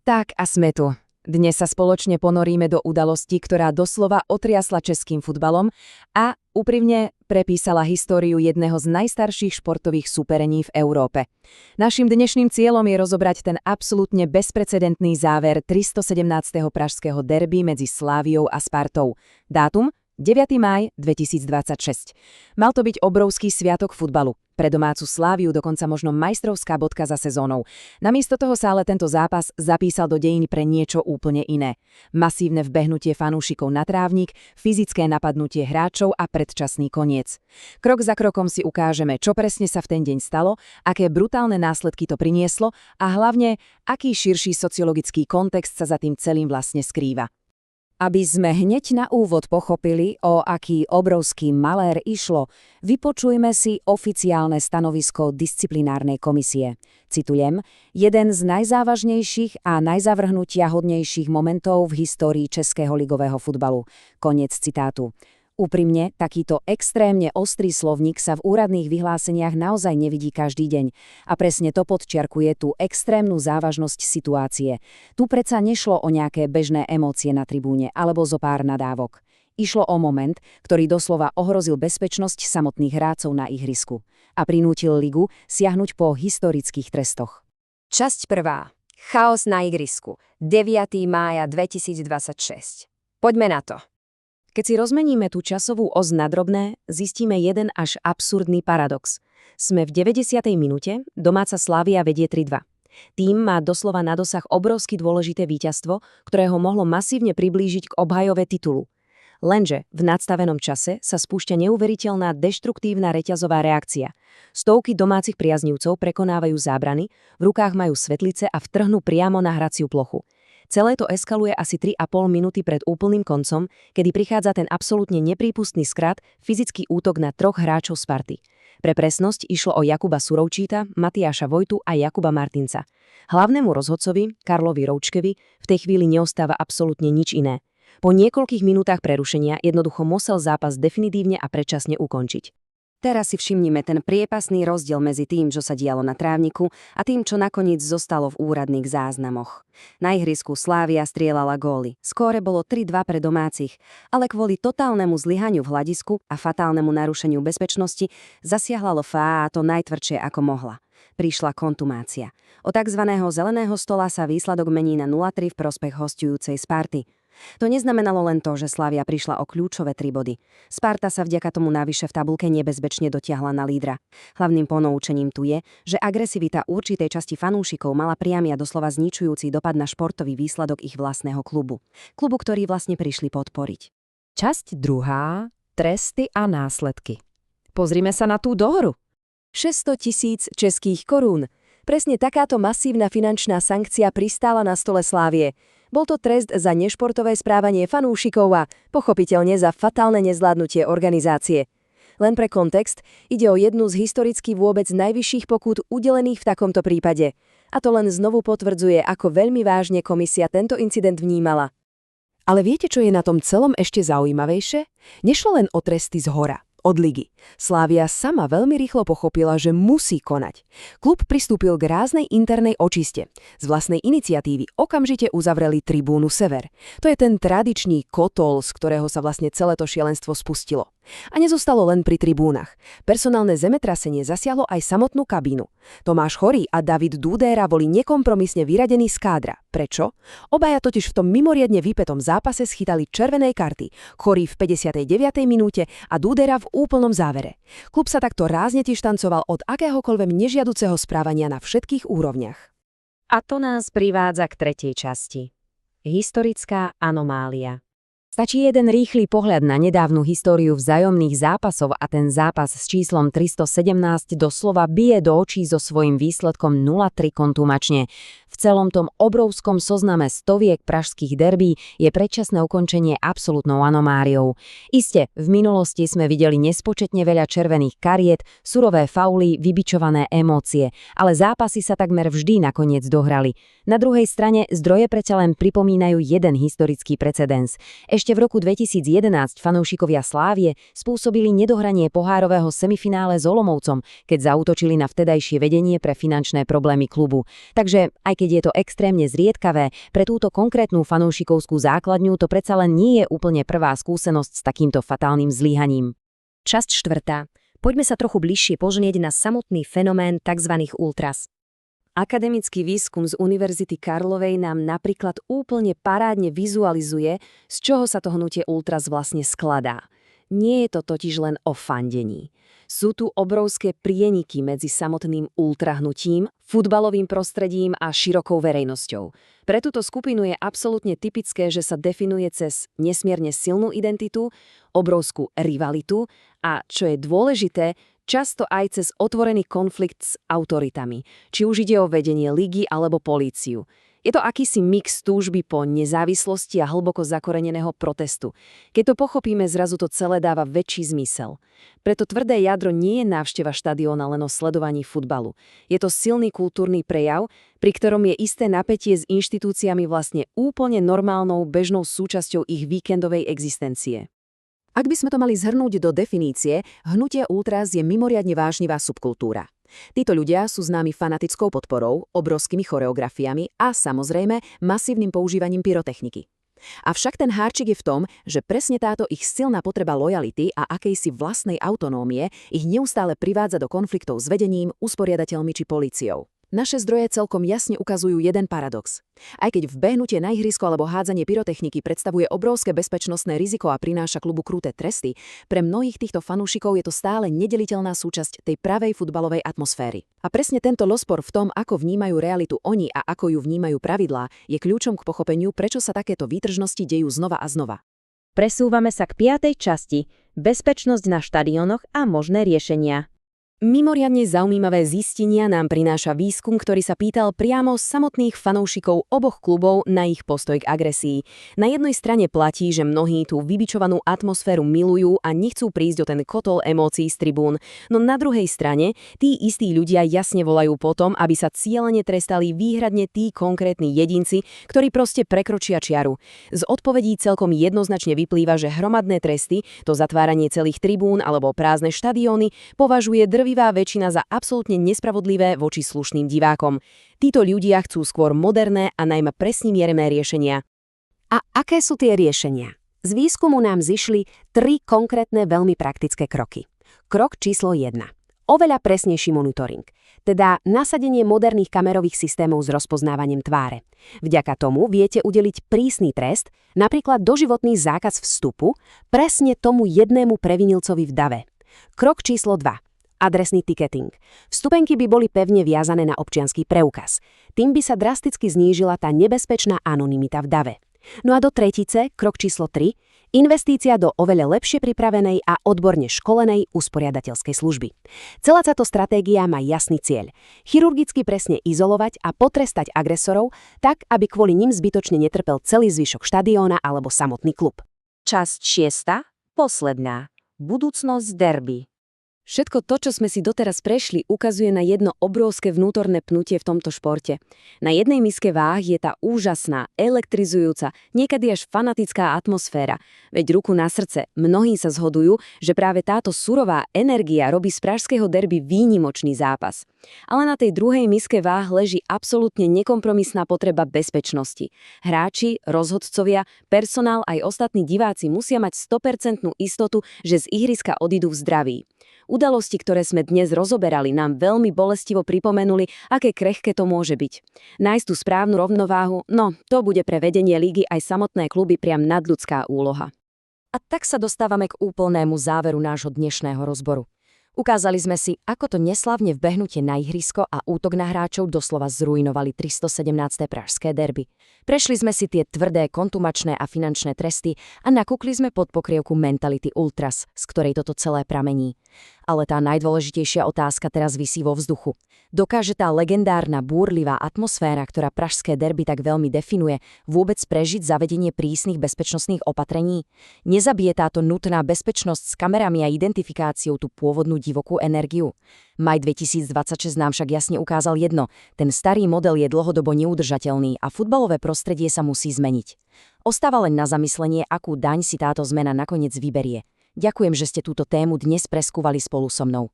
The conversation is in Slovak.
Tak a sme tu. Dnes sa spoločne ponoríme do udalosti, ktorá doslova otriasla českým futbalom a úprimne prepísala históriu jedného z najstarších športových súperení v Európe. Naším dnešným cieľom je rozobrať ten absolútne bezprecedentný záver 317. pražského derby medzi Sláviou a Spartou. Dátum? 9. máj 2026. Mal to byť obrovský sviatok futbalu. Pre domácu Sláviu dokonca možno majstrovská bodka za sezónou. Namiesto toho sa ale tento zápas zapísal do dejín pre niečo úplne iné. Masívne vbehnutie fanúšikov na trávnik, fyzické napadnutie hráčov a predčasný koniec. Krok za krokom si ukážeme, čo presne sa v ten deň stalo, aké brutálne následky to prinieslo a hlavne, aký širší sociologický kontext sa za tým celým vlastne skrýva. Aby sme hneď na úvod pochopili, o aký obrovský malér išlo, vypočujme si oficiálne stanovisko disciplinárnej komisie. Citujem, jeden z najzávažnejších a najzavrhnutiahodnejších momentov v histórii českého ligového futbalu. Koniec citátu. Úprimne, takýto extrémne ostrý slovník sa v úradných vyhláseniach naozaj nevidí každý deň. A presne to podčiarkuje tú extrémnu závažnosť situácie. Tu predsa nešlo o nejaké bežné emócie na tribúne alebo zo pár nadávok. Išlo o moment, ktorý doslova ohrozil bezpečnosť samotných hráčov na ihrisku a prinútil ligu siahnuť po historických trestoch. Časť 1. Chaos na ihrisku. 9. mája 2026. Poďme na to. Keď si rozmeníme tú časovú os na drobné, zistíme jeden až absurdný paradox. Sme v 90. minúte, domáca Slavia vedie 3-2. Tým má doslova na dosah obrovsky dôležité víťazstvo, ktoré ho mohlo masívne priblížiť k obhajove titulu. Lenže v nadstavenom čase sa spúšťa neuveriteľná deštruktívna reťazová reakcia. Stovky domácich priaznivcov prekonávajú zábrany, v rukách majú svetlice a vtrhnú priamo na hraciu plochu. Celé to eskaluje asi 3,5 minúty pred úplným koncom, kedy prichádza ten absolútne neprípustný skrat, fyzický útok na 3 hráčov Sparty. Pre presnosť išlo o Jakuba Surovčíta, Matiáša Vojtu a Jakuba Martinca. Hlavnému rozhodcovi, Karlovi Roučkevi, v tej chvíli neostáva absolútne nič iné. Po niekoľkých minútach prerušenia jednoducho musel zápas definitívne a predčasne ukončiť. Teraz si všimnime ten priepasný rozdiel medzi tým, čo sa dialo na trávniku a tým, čo nakoniec zostalo v úradných záznamoch. Na ihrisku Slavia strieľala góly. Skóre bolo 3-2 pre domácich, ale kvôli totálnemu zlyhaniu v hľadisku a fatálnemu narušeniu bezpečnosti zasiahla LFA a to najtvrdšie ako mohla. Prišla kontumácia. Od tzv. Zeleného stola sa výsledok mení na 0-3 v prospech hosťujúcej Sparty. To neznamenalo len to, že Slavia prišla o kľúčové 3 body. Sparta sa vďaka tomu navyše v tabuľke nebezpečne dotiahla na lídra. Hlavným ponoučením tu je, že agresivita určitej časti fanúšikov mala priamy a doslova zničujúci dopad na športový výsledok ich vlastného klubu. Klubu, ktorý vlastne prišli podporiť. Časť 2. Tresty a následky. Pozrime sa na tú dohru. 600 000 českých korún. Presne takáto masívna finančná sankcia pristála na stole Slávie. Bol to trest za nešportové správanie fanúšikov a pochopiteľne za fatálne nezvládnutie organizácie. Len pre kontext, ide o jednu z historicky vôbec najvyšších pokút udelených v takomto prípade. A to len znovu potvrdzuje, ako veľmi vážne komisia tento incident vnímala. Ale viete, čo je na tom celom ešte zaujímavejšie? Nešlo len o tresty zhora. Od ligy. Slavia sama veľmi rýchlo pochopila, že musí konať. Klub pristúpil k ráznej internej očiste. Z vlastnej iniciatívy okamžite uzavreli tribúnu Sever. To je ten tradičný kotol, z ktorého sa vlastne celé to šialenstvo spustilo. A nezostalo len pri tribúnach. Personálne zemetrasenie zasiahlo aj samotnú kabínu. Tomáš Chorý a David Dúdéra boli nekompromisne vyradení z kádra. Prečo? Obaja totiž v tom mimoriadne vypätom zápase schytali červené karty. Chorý v 59. minúte a Dúdéra v úplnom závere. Klub sa takto rázne dištancoval od akéhokoľvek nežiaduceho správania na všetkých úrovniach. A to nás privádza k tretej časti. Historická anomália. Stačí jeden rýchly pohľad na nedávnu históriu vzájomných zápasov a ten zápas s číslom 317 doslova bije do očí so svojím výsledkom 0-3 kontumačne. V celom tom obrovskom zozname stoviek pražských derbí je predčasné ukončenie absolútnou anomáriou. Iste, v minulosti sme videli nespočetne veľa červených kariet, surové fauly, vybičované emócie, ale zápasy sa takmer vždy nakoniec dohrali. Na druhej strane zdroje predsa len pripomínajú jeden historický precedens. Ešte v roku 2011 fanúšikovia Slávie spôsobili nedohranie pohárového semifinále s Olomovcom, keď zaútočili na vtedajšie vedenie pre finančné problémy klubu. Takže aj keď je to extrémne zriedkavé, pre túto konkrétnu fanúšikovskú základňu to predsa len nie je úplne prvá skúsenosť s takýmto fatálnym zlyhaním. Časť 4. Poďme sa trochu bližšie pozrieť na samotný fenomén tzv. Ultras. Akademický výskum z Univerzity Karlovej nám napríklad úplne parádne vizualizuje, z čoho sa to hnutie ultras vlastne skladá. Nie je to totiž len o fandení. Sú tu obrovské prieniky medzi samotným ultrahnutím, futbalovým prostredím a širokou verejnosťou. Pre túto skupinu je absolútne typické, že sa definuje cez nesmierne silnú identitu, obrovskú rivalitu a, čo je dôležité, často aj cez otvorený konflikt s autoritami, či už ide o vedenie ligy alebo políciu. Je to akýsi mix túžby po nezávislosti a hlboko zakoreneného protestu. Keď to pochopíme, zrazu to celé dáva väčší zmysel. Preto tvrdé jadro nie je návšteva štadióna len o sledovaní futbalu. Je to silný kultúrny prejav, pri ktorom je isté napätie s inštitúciami vlastne úplne normálnou bežnou súčasťou ich víkendovej existencie. Ak by sme to mali zhrnúť do definície, hnutie ultras je mimoriadne vášnivá subkultúra. Títo ľudia sú známi fanatickou podporou, obrovskými choreografiami a samozrejme masívnym používaním pyrotechniky. Avšak ten hárčik je v tom, že presne táto ich silná potreba lojality a akejsi vlastnej autonómie ich neustále privádza do konfliktov s vedením, usporiadateľmi či políciou. Naše zdroje celkom jasne ukazujú jeden paradox. Aj keď vbehnutie na ihrisko alebo hádzanie pyrotechniky predstavuje obrovské bezpečnostné riziko a prináša klubu kruté tresty, pre mnohých týchto fanúšikov je to stále nedeliteľná súčasť tej pravej futbalovej atmosféry. A presne tento rozpor v tom, ako vnímajú realitu oni a ako ju vnímajú pravidlá, je kľúčom k pochopeniu, prečo sa takéto výtržnosti dejú znova a znova. Presúvame sa k 5. časti – bezpečnosť na štadiónoch a možné riešenia. Mimoriadne zaujímavé zistenia nám prináša výskum, ktorý sa pýtal priamo samotných fanúšikov oboch klubov na ich postoj k agresii. Na jednej strane platí, že mnohí tú vybičovanú atmosféru milujú a nechcú prísť o ten kotol emócií z tribún, no na druhej strane tí istí ľudia jasne volajú potom, aby sa cielene trestali výhradne tí konkrétni jedinci, ktorí proste prekročia čiaru. Z odpovedí celkom jednoznačne vyplýva, že hromadné tresty, to zatváranie celých tribún alebo prázdne štadióny, považuje drvivá väčšina za absolútne nespravodlivé voči slušným divákom. Títo ľudia chcú skôr moderné a najmä presne mierené riešenia. A aké sú tie riešenia? Z výskumu nám zišli 3 konkrétne veľmi praktické kroky. Krok číslo 1. Oveľa presnejší monitoring, teda nasadenie moderných kamerových systémov s rozpoznávaním tváre. Vďaka tomu viete udeliť prísny trest, napríklad doživotný zákaz vstupu, presne tomu jednému previnilcovi v dave. Krok číslo 2. Adresný ticketing. Vstupenky by boli pevne viazané na občiansky preukaz. Tým by sa drasticky znížila tá nebezpečná anonymita v dave. No a do tretice, krok číslo 3, investícia do oveľa lepšie pripravenej a odborne školenej usporiadateľskej služby. Celá táto stratégia má jasný cieľ. Chirurgicky presne izolovať a potrestať agresorov, tak aby kvôli nim zbytočne netrpel celý zvyšok štadióna alebo samotný klub. Časť 6. Posledná. Budúcnosť derby. Všetko to, čo sme si doteraz prešli, ukazuje na jedno obrovské vnútorné pnutie v tomto športe. Na jednej miske váh je tá úžasná, elektrizujúca, niekedy až fanatická atmosféra. Veď ruku na srdce, mnohí sa zhodujú, že práve táto surová energia robí z pražského derby výnimočný zápas. Ale na tej druhej miske váh leží absolútne nekompromisná potreba bezpečnosti. Hráči, rozhodcovia, personál aj ostatní diváci musia mať 100% istotu, že z ihriska odídu v zdraví. Udalosti, ktoré sme dnes rozoberali, nám veľmi bolestivo pripomenuli, aké krehké to môže byť. Nájsť tú správnu rovnováhu, no to bude pre vedenie ligy aj samotné kluby priam nadľudská úloha. A tak sa dostávame k úplnému záveru nášho dnešného rozboru. Ukázali sme si, ako to neslavne vbehnutie na ihrisko a útok na hráčov doslova zrujnovali 317. pražské derby. Prešli sme si tie tvrdé kontumačné a finančné tresty a nakúkli sme pod pokrievku mentality ultras, z ktorej toto celé pramení. Ale tá najdôležitejšia otázka teraz visí vo vzduchu. Dokáže tá legendárna búrlivá atmosféra, ktorá pražské derby tak veľmi definuje, vôbec prežiť zavedenie prísnych bezpečnostných opatrení? Nezabije táto nutná bezpečnosť s kamerami a identifikáciou tú pôvodnú divokú energiu? Maj 2026 nám však jasne ukázal jedno. Ten starý model je dlhodobo neudržateľný a futbalové prostredie sa musí zmeniť. Ostáva len na zamyslenie, akú daň si táto zmena nakoniec vyberie. Ďakujem, že ste túto tému dnes preskúvali spolu so mnou.